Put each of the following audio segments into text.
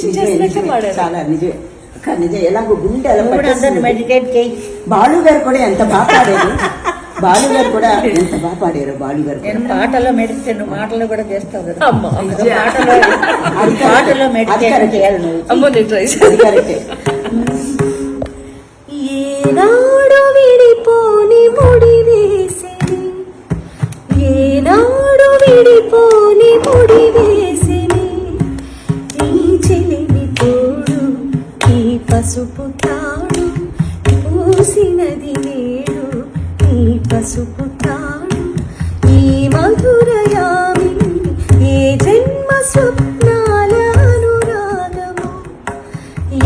Meditation చేసినట్టే పాడారు. చాలా నిజమే నిజం. ఎలాగో గుండె ఎలా మెడిటేట్ చేయి. బాలు గారు కూడా ఎంత బాగా పాడారు. బాలు గారు కూడా ఎంత బాగా పాడారు. బాలు గారు నేను పాటలో మెడిటేషన్, మాటలు కూడా చేస్తావు కదా. అమ్మ పాటలో మెడిటేషన్ చేయాలి నువ్వు. అమ్మ నేను ట్రై అది కరెక్టే. ఏనాడు విడిపోని ముడి వేసిని, ఏనాడు విడిపోని ముడి వేసిని, ఈ చెలిమి తోడు ఈ పసుపు తాడు పూసినది నేడు, ఈ పసుపు తాడు ఈ మధురయామిని, ఏ జన్మ స్వప్నాల అనురాగము,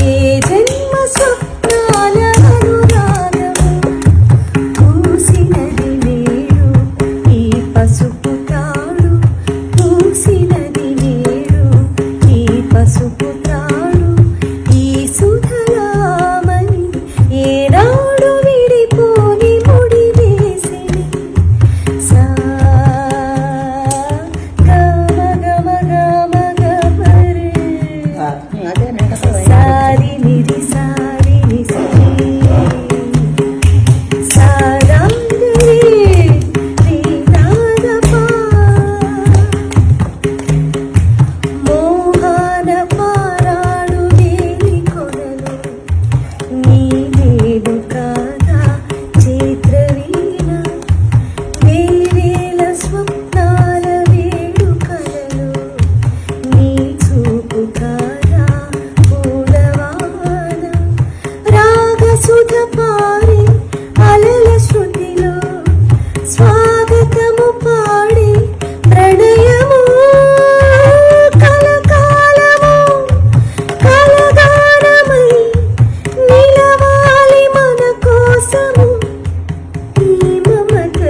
ఏ జన్మ స్వప్నాల అనురాగము, పూసినది నేడు ఈ పసుపు తాడు, పూసినది నేడు ఈ పసుపు తాడు, ఈ సుధలామణి ఏనాడు విడిపోని ముడి వేసిని, సా గమ గమ గమ గమరే అదే నెడతావు. సారి నిరి సారి నిరి సారంగరే రీనాదపా, మోహన పారాడు వేలి కొనలు, నీవేడు కాదా చైత్రవీణ, వేవేల స్వప్నాల వేడు కలలు, నీ చూపు కాదా పూలవాన, రాగసుధ పారి అలల శృతిలో స్వాగతము పాడి ప్రణయము, కలకాలము కలగానమై నిలవాలి మన కోసము, ఈ మమత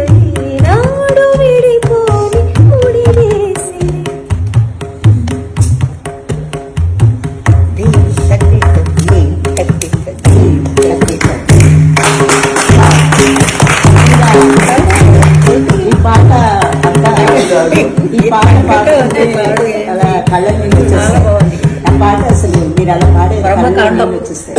ఈనాడు విడిపోని ముడి వేసి. ఈ పాట అంతా ఈ పాట పాడుతుంటే అలా కళ్ళ నుంచి వచ్చేస్తాయి. ఆ పాట అసలు మీరు అలా పాడే కళ్ళ నుంచి వచ్చేస్తాయి.